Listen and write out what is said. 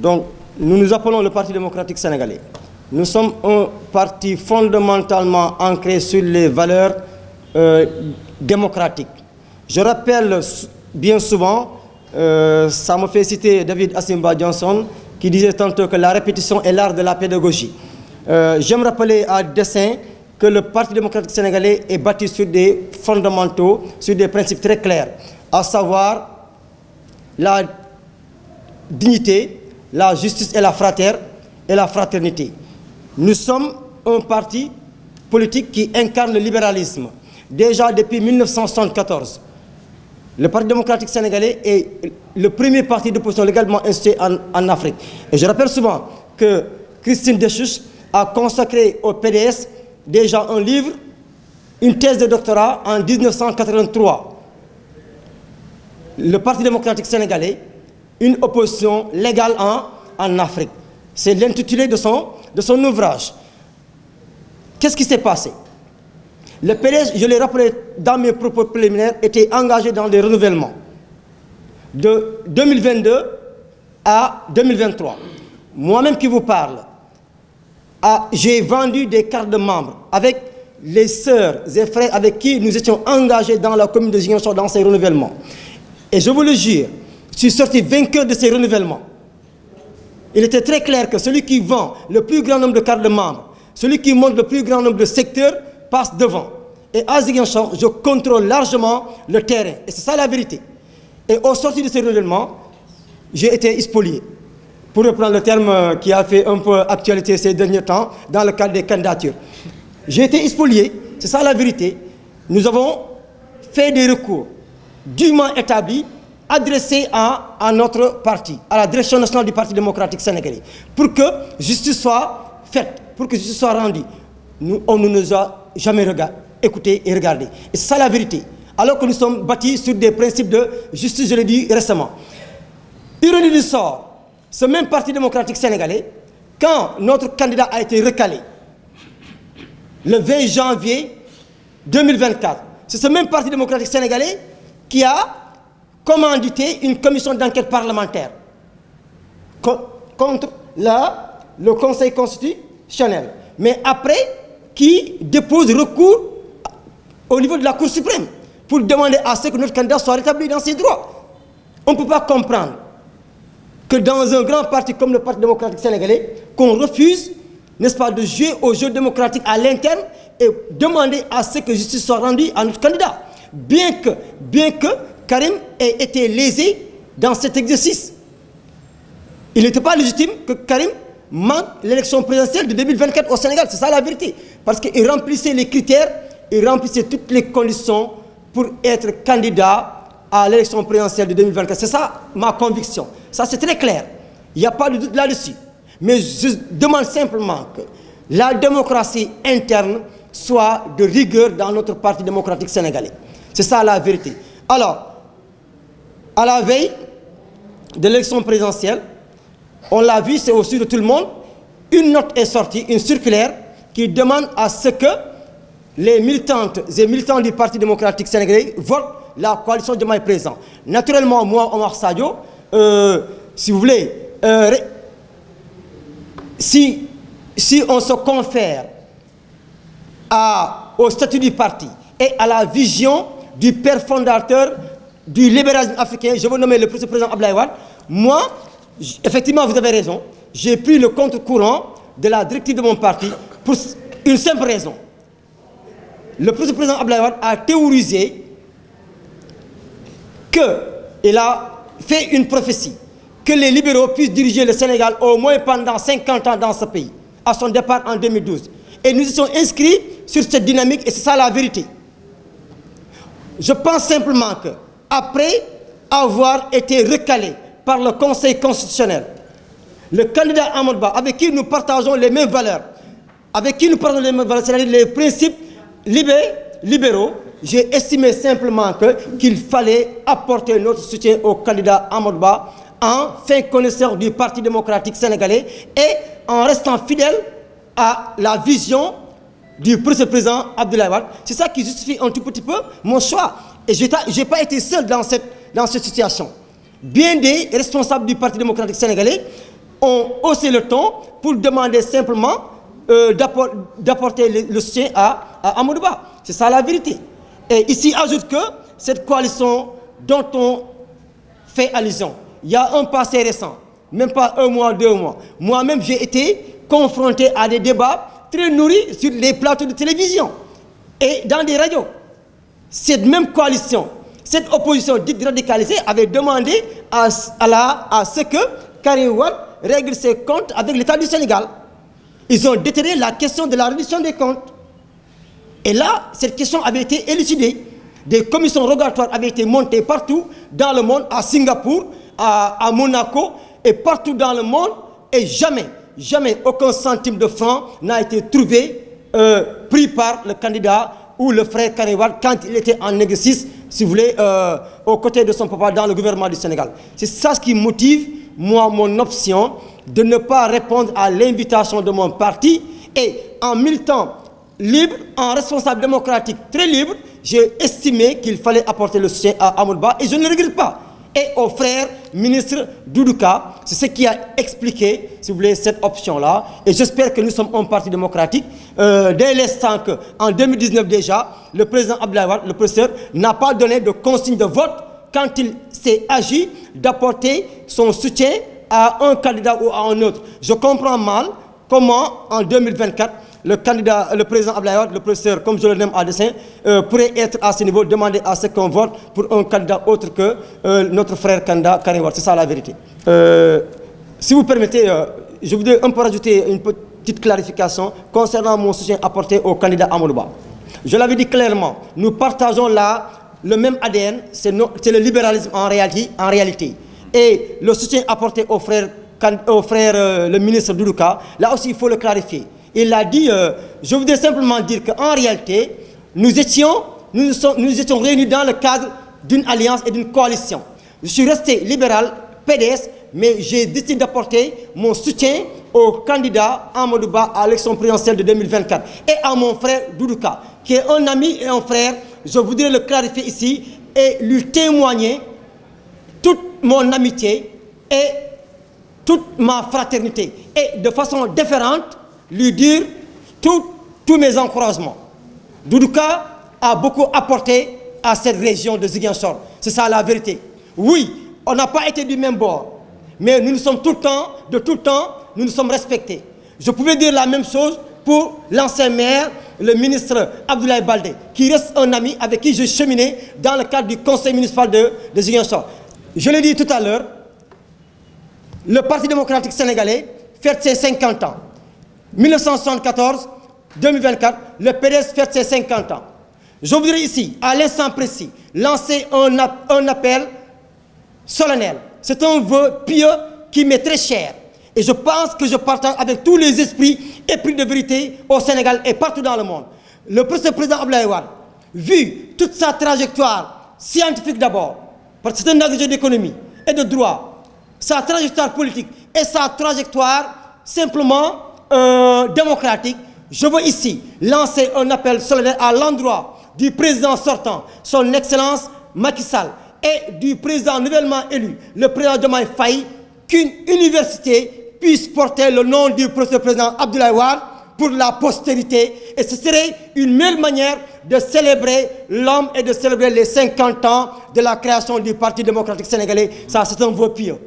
Donc, nous nous appelons le Parti démocratique sénégalais. Nous sommes un parti fondamentalement ancré sur les valeurs démocratiques. Je rappelle bien souvent, ça me fait citer David Asimba Johnson, qui disait tantôt que la répétition est l'art de la pédagogie. J'aime rappeler à dessein que le Parti démocratique sénégalais est bâti sur des fondamentaux, sur des principes très clairs, à savoir la dignité, la justice et la fraternité. Nous sommes un parti politique qui incarne le libéralisme. Déjà depuis 1974, le Parti démocratique sénégalais est le premier parti d'opposition légalement institué en Afrique. Et je rappelle souvent que Christine Deschouch a consacré au PDS déjà un livre, une thèse de doctorat en 1983. Le Parti démocratique sénégalais, une opposition légale en Afrique. C'est l'intitulé de son ouvrage. Qu'est-ce qui s'est passé? Le PDS, je l'ai rappelé dans mes propos préliminaires, était engagé dans des renouvellements de 2022 à 2023. Moi-même qui vous parle, j'ai vendu des cartes de membres avec les sœurs et frères avec qui nous étions engagés dans la commune de Ziguinchor dans ces renouvellements. Et je vous le jure, je suis sorti vainqueur de ces renouvellements. Il était très clair que celui qui vend le plus grand nombre de cartes de membres, celui qui monte le plus grand nombre de secteurs, passe devant. Et à Ziguinchor, je contrôle largement le terrain. Et c'est ça la vérité. Et au sortir de ces renouvellements, j'ai été spolié. Pour reprendre le terme qui a fait un peu actualité ces derniers temps, dans le cadre des candidatures. J'ai été spolié, c'est ça la vérité. Nous avons fait des recours dûment établis, adressés à notre parti, à la direction nationale du Parti démocratique sénégalais, pour que justice soit faite, pour que justice soit rendue. On ne nous a jamais écoutés et regardés. Et c'est ça la vérité. Alors que nous sommes bâtis sur des principes de justice, je l'ai dit récemment. Ironie du sort, ce même Parti démocratique sénégalais, quand notre candidat a été recalé, le 20 janvier 2024, c'est ce même Parti démocratique sénégalais qui a commandité une commission d'enquête parlementaire contre le Conseil constitutionnel. Mais après, qui dépose recours au niveau de la Cour suprême pour demander à ce que notre candidat soit rétabli dans ses droits. On ne peut pas comprendre que dans un grand parti comme le Parti démocratique sénégalais, qu'on refuse, n'est-ce pas, de jouer au jeu démocratique à l'interne et demander à ce que justice soit rendue à notre candidat. Bien que Karim ait été lésé dans cet exercice. Il n'était pas légitime que Karim manque l'élection présidentielle de 2024 au Sénégal. C'est ça la vérité. Parce qu'il remplissait les critères, il remplissait toutes les conditions pour être candidat à l'élection présidentielle de 2024. C'est ça ma conviction. Ça c'est très clair. Il n'y a pas de doute là-dessus. Mais je demande simplement que la démocratie interne soit de rigueur dans notre Parti démocratique sénégalais. C'est ça la vérité. Alors, à la veille de l'élection présidentielle, on l'a vu, c'est au sud de tout le monde, une note est sortie, une circulaire, qui demande à ce que les militantes et militants du Parti démocratique sénégalais votent la coalition de Diomaye Président. Naturellement, moi, Omar Sadio, si vous voulez, si on se confère au statut du parti et à la vision du père fondateur du libéralisme africain, je veux nommer le président Abdoulaye Wade, moi, effectivement, vous avez raison, j'ai pris le contre-courant de la directive de mon parti pour une simple raison. Le président Abdoulaye Wade a théorisé qu'il a fait une prophétie, que les libéraux puissent diriger le Sénégal au moins pendant 50 ans dans ce pays, à son départ en 2012. Et nous y sommes inscrits sur cette dynamique et c'est ça la vérité. Je pense simplement que, après avoir été recalé par le Conseil constitutionnel, le candidat Amadou Ba, avec qui nous partageons les mêmes valeurs, c'est-à-dire les principes libéraux, j'ai estimé simplement qu'il fallait apporter notre soutien au candidat Amadou Ba en fin connaisseur du Parti démocratique sénégalais et en restant fidèle à la vision du président Abdoulaye Wade. C'est ça qui justifie un tout petit peu mon choix. Et je n'ai pas été seul dans cette situation. Bien des responsables du Parti démocratique sénégalais ont haussé le ton pour demander simplement d'apporter le soutien à Amadou Ba. C'est ça la vérité. Et ici, ajoute que cette coalition dont on fait allusion, il y a un passé récent, même pas 1 mois, 2 mois. Moi-même, j'ai été confronté à des débats très nourris sur les plateaux de télévision et dans des radios. Cette même coalition, cette opposition dite radicalisée avait demandé à ce que Karim Wade règle ses comptes avec l'État du Sénégal. Ils ont déterré la question de la reddition des comptes. Et là, cette question avait été élucidée. Des commissions rogatoires avaient été montées partout dans le monde, à Singapour, à Monaco, et partout dans le monde, et jamais aucun centime de franc n'a été trouvé, pris par le candidat ou le frère Karim Wade quand il était en exercice, si vous voulez, aux côtés de son papa dans le gouvernement du Sénégal. C'est ça ce qui motive, moi, mon option de ne pas répondre à l'invitation de mon parti, et en militant libre, en responsable démocratique très libre, j'ai estimé qu'il fallait apporter le soutien à Amadou Ba, et je ne le regrette pas. Et au frère ministre Doudou Ka, c'est ce qui a expliqué, si vous voulez, cette option-là. Et j'espère que nous sommes un parti démocratique. Dès l'instant qu'en 2019 déjà, le président Abdoulaye Wade, le professeur, n'a pas donné de consigne de vote quand il s'est agi d'apporter son soutien à un candidat ou à un autre. Je comprends mal comment, en 2024, le président Abdoulaye Wade, le professeur, comme je le nomme à dessein, pourrait être à ce niveau, demander à ce qu'on vote pour un candidat autre que notre frère candidat Karim Wade. C'est ça la vérité. Si vous permettez, je voudrais un peu rajouter une petite clarification concernant mon soutien apporté au candidat Amadou Ba. Je l'avais dit clairement, nous partageons là le même ADN, c'est le libéralisme en réalité. Et le soutien apporté au frère le ministre Doudou Ka, là aussi il faut le clarifier. Il a dit, je voudrais simplement dire qu'en réalité, nous étions réunis dans le cadre d'une alliance et d'une coalition. Je suis resté libéral, PDS, mais j'ai décidé d'apporter mon soutien au candidat Amadou Ba à l'élection présidentielle de 2024 et à mon frère Doudou Ka, qui est un ami et un frère. Je voudrais le clarifier ici et lui témoigner toute mon amitié et toute ma fraternité. Et de façon différente, lui dire tous mes encouragements. Doudou Ka a beaucoup apporté à cette région de Ziguinchor. C'est ça la vérité. Oui, on n'a pas été du même bord, mais nous sommes de tout le temps, nous nous sommes respectés. Je pouvais dire la même chose pour l'ancien maire, le ministre Abdoulaye Baldé, qui reste un ami avec qui je cheminais dans le cadre du conseil municipal de Ziguinchor. Je l'ai dit tout à l'heure, le Parti démocratique sénégalais fête ses 50 ans. 1974-2024, le PDS fête ses 50 ans. Je voudrais ici, à l'instant précis, lancer un appel solennel. C'est un vœu pieux qui m'est très cher. Et je pense que je partage avec tous les esprits épris de vérité au Sénégal et partout dans le monde. Le président Abdoulaye Wade, vu toute sa trajectoire scientifique d'abord, parce que c'est un agrégé d'économie et de droit, sa trajectoire politique et sa trajectoire simplement démocratique, je veux ici lancer un appel solennel à l'endroit du président sortant, son Excellence Macky Sall, et du président nouvellement élu, le président Diomaye Faye, qu'une université puisse porter le nom du président Abdoulaye Wade pour la postérité. Et ce serait une meilleure manière de célébrer l'homme et de célébrer les 50 ans de la création du Parti démocratique sénégalais. Ça, c'est un vœu pieux.